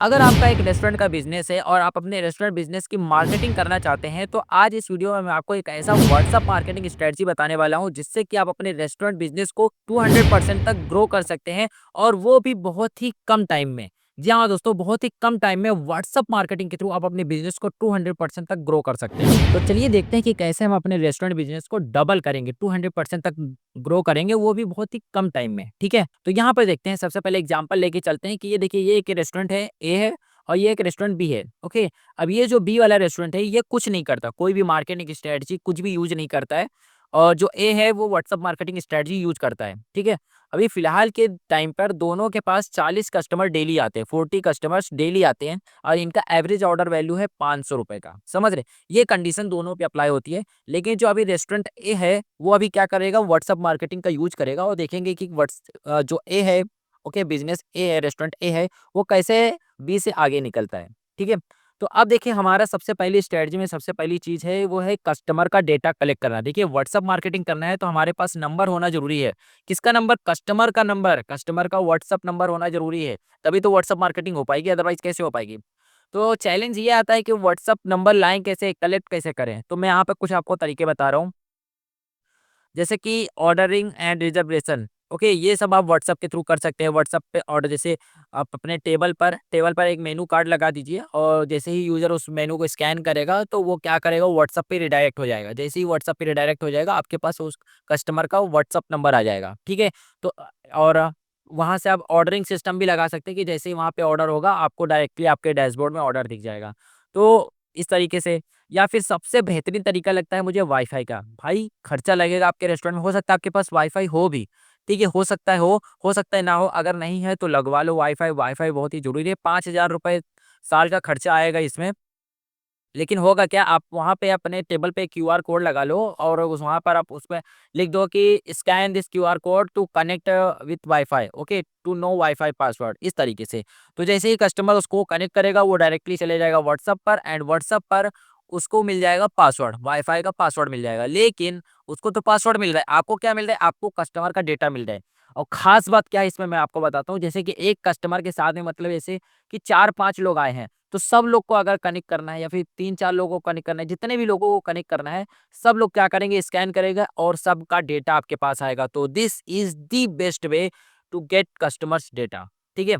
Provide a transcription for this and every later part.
अगर आपका एक रेस्टोरेंट का बिजनेस है और आप अपने रेस्टोरेंट बिजनेस की मार्केटिंग करना चाहते हैं, तो आज इस वीडियो में मैं आपको एक ऐसा व्हाट्सअप मार्केटिंग स्ट्रेटजी बताने वाला हूं जिससे कि आप अपने रेस्टोरेंट बिजनेस को 200% तक ग्रो कर सकते हैं, और वो भी बहुत ही कम टाइम में। जी हाँ दोस्तों, बहुत ही कम टाइम में व्हाट्सअप मार्केटिंग के थ्रू आप अपने बिजनेस को 200% तक ग्रो कर सकते हैं। तो चलिए देखते हैं कि कैसे हम अपने रेस्टोरेंट बिजनेस को डबल करेंगे, 200% तक ग्रो करेंगे, वो भी बहुत ही कम टाइम में। ठीक है, तो यहाँ पर देखते हैं। सबसे पहले एग्जांपल लेके चलते हैं कि ये देखिए, ये एक रेस्टोरेंट है, ए है, और ये एक रेस्टोरेंट बी है। ओके, अब ये जो बी वाला रेस्टोरेंट है, ये कुछ नहीं करता, कोई भी मार्केटिंग स्ट्रेटजी कुछ भी यूज नहीं करता है। और जो ए है वो व्हाट्सअप मार्केटिंग स्ट्रेटजी यूज करता है। ठीक है, अभी फिलहाल के टाइम पर दोनों के पास 40 कस्टमर डेली आते हैं, 40 कस्टमर्स डेली आते हैं, और इनका एवरेज ऑर्डर वैल्यू है 500 रुपए का। समझ रहे, ये कंडीशन दोनों पे अप्लाई होती है। लेकिन जो अभी रेस्टोरेंट ए है, वो अभी क्या करेगा, व्हाट्सअप मार्केटिंग का यूज करेगा, और देखेंगे कि जो ए है, ओके, बिजनेस ए है, रेस्टोरेंट ए है, वो कैसे बी से आगे निकलता है। ठीक है, तो अब देखिए, हमारा सबसे पहली स्ट्रेटजी में सबसे पहली चीज है, वो है कस्टमर का डेटा कलेक्ट करना। देखिए, व्हाट्सअप मार्केटिंग करना है तो हमारे पास नंबर होना जरूरी है। किसका नंबर? कस्टमर का नंबर, कस्टमर का व्हाट्सअप नंबर होना जरूरी है। तभी तो व्हाट्सअप मार्केटिंग हो पाएगी, अदरवाइज कैसे हो पाएगी। तो चैलेंज ये आता है कि व्हाट्सअप नंबर लाएं कैसे, कलेक्ट कैसे करें। तो मैं यहाँ पे कुछ आपको तरीके बता रहा हूँ, जैसे कि ऑर्डरिंग एंड रिजर्वेशन। ओके, ये सब आप व्हाट्सएप के थ्रू कर सकते हैं। व्हाट्सएप पे ऑर्डर, जैसे आप अपने टेबल पर एक मेनू कार्ड लगा दीजिए, और जैसे ही यूजर उस मेनू को स्कैन करेगा तो वो क्या करेगा, व्हाट्सएप पे रिडायरेक्ट हो जाएगा। जैसे ही व्हाट्सएप पे रिडायरेक्ट हो जाएगा, आपके पास उस कस्टमर का व्हाट्सएप नंबर आ जाएगा। ठीक है, तो और वहां से आप ऑर्डरिंग सिस्टम भी लगा सकते हैं कि जैसे ही वहां पे ऑर्डर होगा, आपको डायरेक्टली आपके डैशबोर्ड में ऑर्डर दिख जाएगा। तो इस तरीके से, या फिर सबसे बेहतरीन तरीका लगता है मुझे वाईफाई का। भाई, खर्चा लगेगा आपके रेस्टोरेंट में, हो सकता है आपके पास वाईफाई हो भी। ठीक है, हो सकता है ना हो। अगर नहीं है तो लगवा लो वाईफाई। वाईफाई बहुत ही जरूरी है, 5,000 रुपए साल का खर्चा आएगा इसमें। लेकिन होगा क्या, आप वहाँ पे अपने टेबल पे क्यूआर कोड लगा लो, और उस वहाँ पर आप उसमें लिख दो कि scan this QR code to connect with WiFi, okay, to know WiFi password, इस तरीके से। तो जैसे ही कस्टमर उसको कनेक्ट करेगा, वो डायरेक्टली चले जाएगा व्हाट्सएप पर, एंड व्हाट्सएप पर उसको मिल जाएगा पासवर्ड, वाईफाई का पासवर्ड मिल जाएगा। लेकिन उसको तो पासवर्ड मिल रहा है, आपको क्या मिल रहा है, आपको कस्टमर का डेटा मिल रहा है। और खास बात क्या है इसमें, मैं आपको बताता हूँ। जैसे कि एक कस्टमर के साथ में, मतलब ऐसे कि 4-5 लोग आए हैं, तो सब लोग को अगर कनेक्ट करना है, या फिर 3-4 लोगों को कनेक्ट करना है, जितने भी लोगों को कनेक्ट करना है, सब लोग क्या करेंगे, स्कैन करेगा, और सबका डेटा आपके पास आएगा। तो this is the best way to get customers data. ठीक है,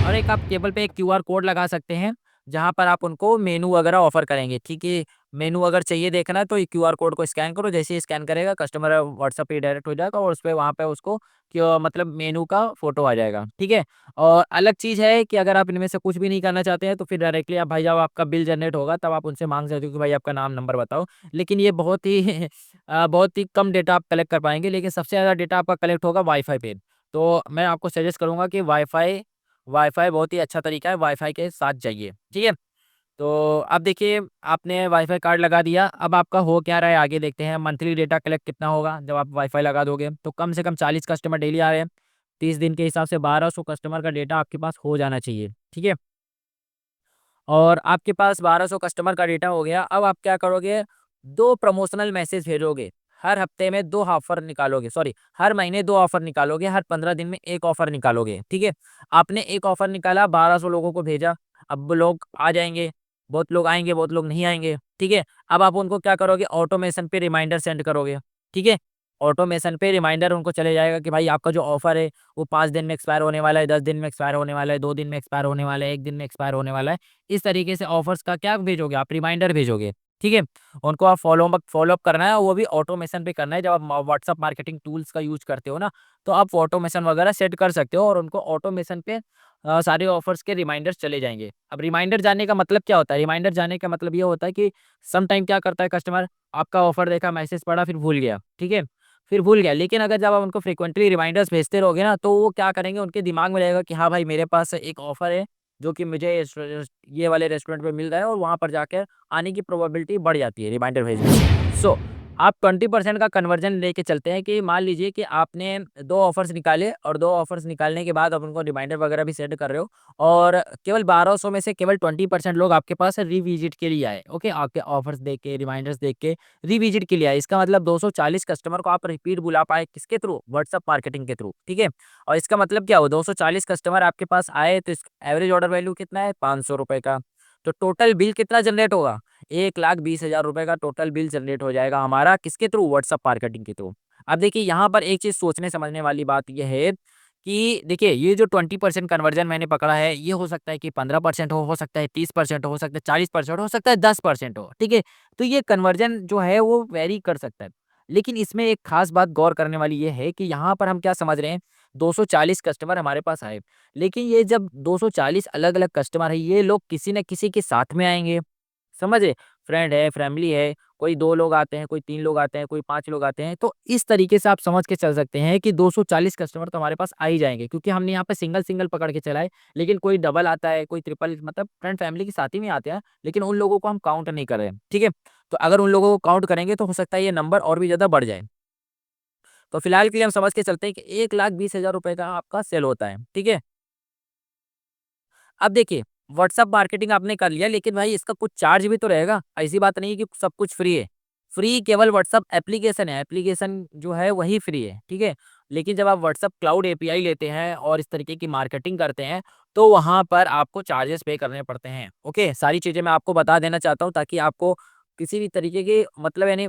और एक आप टेबल पे एक क्यूआर कोड लगा सकते हैं, जहाँ पर आप उनको मेनू वगैरह ऑफर करेंगे। ठीक है, मेनू अगर चाहिए देखना है तो ये क्यूआर कोड को स्कैन करो, जैसे ही स्कैन करेगा कस्टमर व्हाट्सएप पे डायरेक्ट हो जाएगा, और उस पे वहाँ पे उसको मतलब मेनू का फोटो आ जाएगा। ठीक है, और अलग चीज़ है कि अगर आप इनमें से कुछ भी नहीं करना चाहते हैं, तो फिर डायरेक्टली आप, भाई, जब आपका बिल जनरेट होगा तब आप उनसे मांग सकते हो कि भाई आपका नाम नंबर बताओ। लेकिन ये बहुत ही बहुत ही कम डेटा आप कलेक्ट कर पाएंगे, लेकिन सबसे ज़्यादा डेटा आपका कलेक्ट होगा वाईफाई पे। तो मैं आपको सजेस्ट करूंगा कि वाईफाई वाईफ़ाई बहुत ही अच्छा तरीका है, वाईफ़ाई के साथ जाइए। ठीक है? तो अब देखिए, आपने वाईफ़ाई कार्ड लगा दिया, अब आपका हो क्या रहा है आगे देखते हैं। मंथली डेटा कलेक्ट कितना होगा जब आप वाईफ़ाई लगा दोगे? तो कम से कम 40 कस्टमर डेली आ रहे हैं, 30 दिन के हिसाब से 1200 कस्टमर का डेटा आपके पास हो जाना चाहिए। ठीक है? और आपके पास 1200 कस्टमर का डेटा हो गया, अब आप क्या करोगे? 2 प्रमोशनल मैसेज भेजोगे। हर हफ्ते में 2 ऑफर निकालोगे, सॉरी, हर महीने 2 ऑफर निकालोगे, हर 15 दिन में 1 ऑफर निकालोगे। ठीक है? आपने 1 ऑफर निकाला, 1200 लोगों को भेजा, अब वो लोग आ जाएँगे, बहुत लोग आएँगे, बहुत लोग नहीं आएँगे। ठीक है? अब आप उनको क्या करोगे? ऑटोमेशन पे रिमाइंडर सेंड करोगे। ठीक है? ऑटोमेशन पे रिमाइंडर उनको चले जाएगा कि भाई आपका जो ऑफर है, वो 5 दिन में एक्सपायर होने वाला है, 10 दिन में एक्सपायर होने वाला है, 2 दिन में एक्सपायर होने वाला है, 1 दिन में एक्सपायर होने वाला है। इस तरीके से ऑफर्स का क्या भेजोगे आप? रिमाइंडर भेजोगे। ठीक है? उनको आप फ़ॉलो अप करना है, और वो भी ऑटोमेशन पे करना है। जब आप व्हाट्सएप मार्केटिंग टूल्स का यूज़ करते हो ना, तो आप ऑटोमेशन वगैरह सेट कर सकते हो, और उनको ऑटोमेशन पे सारे ऑफर्स के रिमाइंडर्स चले जाएँगे। अब रिमाइंडर जाने का मतलब क्या होता है? रिमाइंडर जाने का मतलब ये होता है कि सम टाइम क्या करता है कस्टमर, आपका ऑफर देखा, मैसेज पढ़ा, फिर भूल गया। ठीक है? फिर भूल गया। लेकिन अगर जब आप उनको फ्रीक्वेंटली रिमाइंडर्स भेजते रहोगे ना, तो वो क्या करेंगे, उनके दिमाग में रहेगा कि हाँ भाई, मेरे पास एक ऑफर है, जो कि मुझे ये वाले रेस्टोरेंट पे मिल रहा है, और वहाँ पर जाकर आने की प्रोबेबिलिटी बढ़ जाती है रिमाइंडर भेजने से। सो आप 20% का कन्वर्जन लेके चलते हैं कि मान लीजिए कि आपने 2 ऑफ़र्स निकाले और 2 ऑफ़र्स निकालने के बाद आप उनको रिमाइंडर वगैरह भी सेंड कर रहे हो और केवल 1200 में से केवल 20% लोग आपके पास रिविज़िट के लिए आए, ओके? आपके ऑफ़र्स देख के, रिमाइंडर्स देख के रिविज़िट के लिए आए। इसका मतलब 240 कस्टमर को आप रिपीट बुला पाए किसके थ्रू? व्हाट्सएप मार्केटिंग के थ्रू, ठीक है? और इसका मतलब क्या हुआ 240 कस्टमर आपके पास आए तो इस एवरेज ऑर्डर वैल्यू कितना है? ₹500 का। तो टोटल बिल कितना जनरेट होगा? 1,20,000 रुपए का टोटल बिल जनरेट हो जाएगा हमारा किसके थ्रू? व्हाट्सएप मार्केटिंग के थ्रू। अब देखिए यहाँ पर एक चीज़ सोचने समझने वाली बात ये है कि देखिए ये जो 20% कन्वर्जन मैंने पकड़ा है, ये हो सकता है कि 15% हो सकता है 30% हो सकता है 40% हो सकता है 10% हो, ठीक है? तो ये कन्वर्जन जो है वो वेरी कर सकता है। लेकिन इसमें एक खास बात गौर करने वाली ये है कि यहाँ पर हम क्या समझ रहे हैं, 240 कस्टमर हमारे पास आए, लेकिन ये जब 240 अलग-अलग कस्टमर है, ये लोग किसी न किसी के साथ में आएँगे। समझ रहे? फ्रेंड है, फैमिली है, कोई 2 लोग आते हैं, कोई 3 लोग आते हैं, कोई 5 लोग आते हैं। तो इस तरीके से आप समझ के चल सकते हैं कि 240 कस्टमर तो हमारे पास आ ही जाएँगे क्योंकि हमने यहाँ पे सिंगल-सिंगल पकड़ के चला है। लेकिन कोई डबल आता है, कोई ट्रिपल मतलब फ्रेंड फैमिली के साथ ही में आते हैं, लेकिन उन लोगों को हम काउंट नहीं कर रहे हैं। ठीक है? तो अगर उन लोगों को काउंट करेंगे तो हो सकता है ये नंबर और भी ज़्यादा बढ़ जाए। तो फिलहाल के लिए हम समझ के चलते हैं कि 1,20,000 रुपए का आपका सेल होता है। ठीक है? अब देखिए, व्हाट्सएप मार्केटिंग आपने कर लिया लेकिन भाई इसका कुछ चार्ज भी तो रहेगा। ऐसी बात नहीं है कि सब कुछ फ्री है। फ्री केवल व्हाट्सएप एप्लीकेशन है, एप्लीकेशन जो है वही फ्री है, ठीक है? लेकिन जब आप व्हाट्सएप क्लाउड एपीआई लेते हैं और इस तरीके की मार्केटिंग करते हैं, तो वहाँ पर आपको चार्जेस पे करने पड़ते हैं, ओके? सारी चीज़ें मैं आपको बता देना चाहता हूँ ताकि आपको किसी भी तरीके की मतलब यानी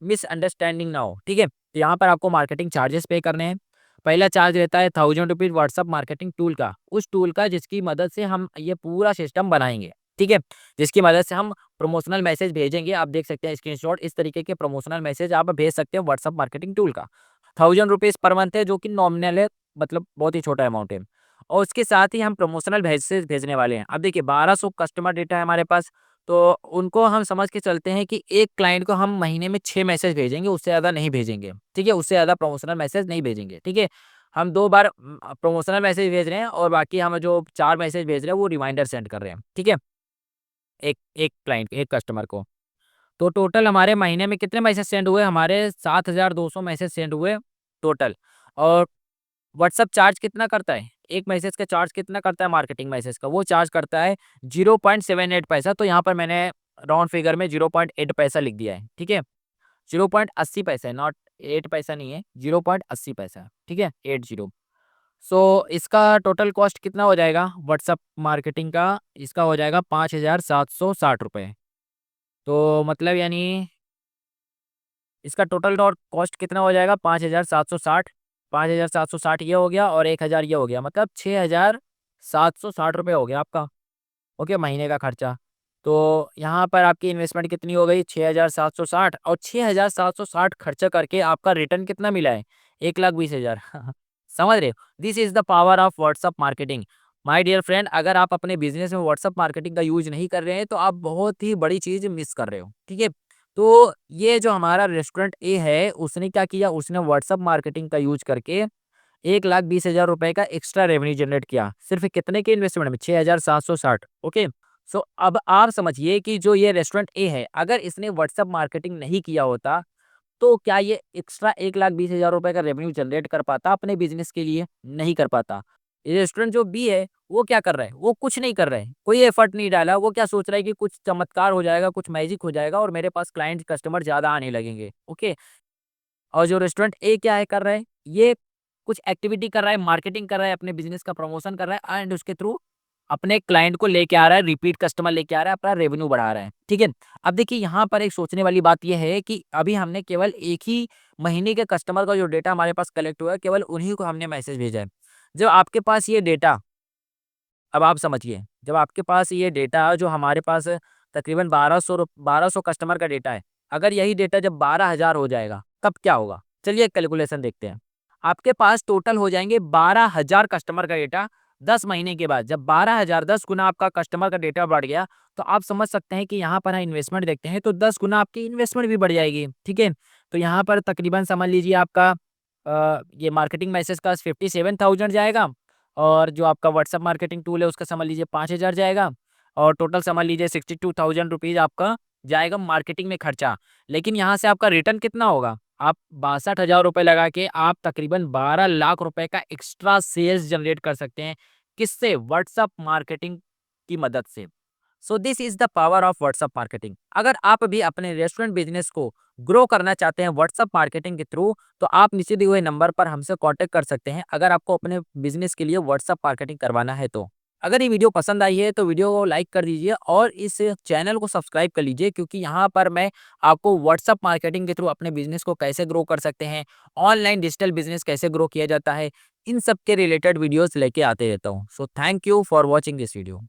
मिसअंडरस्टैंडिंग ना हो, ठीक है? तो यहाँ पर आपको मार्केटिंग चार्जेस पे करने हैं। पहला चार्ज रहता है ₹1000 व्हाट्सएप मार्केटिंग टूल का, उस टूल का जिसकी मदद से हम ये पूरा सिस्टम बनाएँगे, ठीक है? जिसकी मदद से हम प्रमोशनल मैसेज भेजेंगे, आप देख सकते हैं स्क्रीनशॉट इस तरीके के प्रमोशनल मैसेज आप भेज सकते हैं व्हाट्सएप मार्केटिंग टूल का। ₹1000 पर मंथ है जो कि नॉमिनल है, मतलब बहुत ही छोटा अमाउंट है। और उसके साथ ही हम प्रमोशनल मैसेज भेजने वाले हैं। अब देखिए 1200 कस्टमर डेटा है हमारे पास, तो उनको हम समझ के चलते हैं कि एक क्लाइंट को हम महीने में 6 मैसेज भेजेंगे, उससे ज़्यादा नहीं भेजेंगे, ठीक है? उससे ज़्यादा प्रमोशनल मैसेज नहीं भेजेंगे, ठीक है? हम 2 बार प्रमोशनल मैसेज भेज रहे हैं और बाकी हम जो 4 मैसेज भेज रहे हैं वो रिमाइंडर सेंड कर रहे हैं, ठीक है? एक एक क्लाइंट एक कस्टमर को। तो टोटल हमारे महीने में कितने मैसेज सेंड हुए? हमारे 7,200 मैसेज सेंड हुए टोटल। और व्हाट्सएप चार्ज कितना करता है? एक मैसेज का चार्ज कितना करता है मार्केटिंग मैसेज का? वो चार्ज करता है 0.78 पैसा, तो यहाँ पर मैंने राउंड फिगर में 0.8 पैसा लिख दिया है, ठीक है? 0.80 पैसा है, नॉट 8 पैसा नहीं है, 0.80 पैसा, ठीक है? 80। सो इसका टोटल कॉस्ट कितना हो जाएगा व्हाट्सएप मार्केटिंग का? इसका हो जाएगा ₹5,760। तो मतलब यानी इसका टोटल डॉट कॉस्ट कितना हो जाएगा 5,760। 5,760 ये हो गया और 1,000 ये हो गया, मतलब ₹6,760 हो गया आपका, ओके, महीने का खर्चा। तो यहाँ पर आपकी इन्वेस्टमेंट कितनी हो गई 6,760, और 6,760 खर्चा करके आपका रिटर्न कितना मिला है 1,20,000। समझ रहे हो? This is the power of WhatsApp marketing. My dear friend, अगर आप अपने बिजनेस में व्हाट्सअप मार्केटिंग का यूज नहीं कर रहे हैं तो आप बहुत ही बड़ी चीज मिस कर रहे हो, ठीक है? तो ये जो हमारा रेस्टोरेंट ए है उसने क्या किया, उसने व्हाट्सअप मार्केटिंग का यूज करके 1,20,000 रुपए का एक्स्ट्रा रेवेन्यू जनरेट किया। सिर्फ कितने के इन्वेस्टमेंट में? 6,760। ओके। सो अब आप समझिए कि जो ये रेस्टोरेंट ए है, अगर इसने व्हाट्सएप मार्केटिंग नहीं किया होता, तो क्या ये एक्स्ट्रा 1,20,000 रुपए का रेवेन्यू जनरेट कर पाता अपने बिज़नेस के लिए? नहीं कर पाता। ये रेस्टोरेंट जो बी है, वो क्या कर रहा है? वो कुछ नहीं कर रहा है, कोई एफर्ट नहीं डाला। वो क्या सोच रहा है कि कुछ चमत्कार हो जाएगा, कुछ मैजिक हो जाएगा और मेरे पास क्लाइंट, कस्टमर ज़्यादा आने लगेंगे। ओके। और जो रेस्टोरेंट ए क्या है कर रहा है, ये कुछ एक्टिविटी कर रहा है, मार्केटिंग कर रहा है, अपने बिज़नेस का प्रमोशन कर रहा है एंड उसके थ्रू अपने क्लाइंट को लेके आ रहा है, रिपीट कस्टमर लेके आ रहा है, अपना रेवेन्यू बढ़ा रहा है, ठीक है? अब देखिए यहाँ पर एक सोचने वाली बात ये है कि अभी हमने केवल एक ही महीने के कस्टमर का जो डेटा हमारे पास कलेक्ट हुआ है, केवल उन्हीं को हमने मैसेज भेजा है। जब आपके पास ये डेटा, अब आप समझिए, जब आपके पास ये डेटा जो हमारे पास तकरीबन 1200 कस्टमर का डेटा है, अगर यही डेटा जब 12,000 हो जाएगा, तब क्या होगा? चलिए एक कैलकुलेशन देखते हैं। आपके पास टोटल हो जाएँगे 12,000 कस्टमर का डेटा 10 महीने के बाद। जब 12,000 10 गुना आपका कस्टमर का डेटा बढ़ गया, तो आप समझ सकते हैं कि यहाँ पर इन्वेस्टमेंट देखते हैं, तो 10 गुना आपकी इन्वेस्टमेंट भी बढ़ जाएगी, ठीक है? तो यहाँ पर तकरीबन समझ लीजिए आपका ये मार्केटिंग मैसेज का 57,000 जाएगा और जो आपका व्हाट्सएप मार्केटिंग टूल है उसका समझ लीजिए 5,000 जाएगा और टोटल समझ लीजिए 62,000 रुपीज़ आपका जाएगा मार्केटिंग में खर्चा, लेकिन यहाँ से आपका रिटर्न कितना होगा? आप 62,000 रुपए लगा के आप तकरीबन 12 लाख रुपए का एक्स्ट्रा सेल्स जनरेट कर सकते हैं। किससे? व्हाट्सएप मार्केटिंग की मदद से। So this is the power of WhatsApp marketing. अगर आप भी अपने रेस्टोरेंट बिजनेस को ग्रो करना चाहते हैं व्हाट्सएप मार्केटिंग के थ्रू, तो आप नीचे दिए हुए नंबर पर हमसे कांटेक्ट कर सकते हैं अगर आपको अपने बिजनेस के लिए व्हाट्सएप मार्केटिंग करवाना है तो। अगर ये वीडियो पसंद आई है तो वीडियो को लाइक कर दीजिए और इस चैनल को सब्सक्राइब कर लीजिए, क्योंकि यहाँ पर मैं आपको व्हाट्सएप मार्केटिंग के थ्रू अपने बिजनेस को कैसे ग्रो कर सकते हैं, ऑनलाइन डिजिटल बिजनेस कैसे ग्रो किया जाता है, इन सब के रिलेटेड वीडियोस लेके आते रहता हूँ। So thank you for watching this video.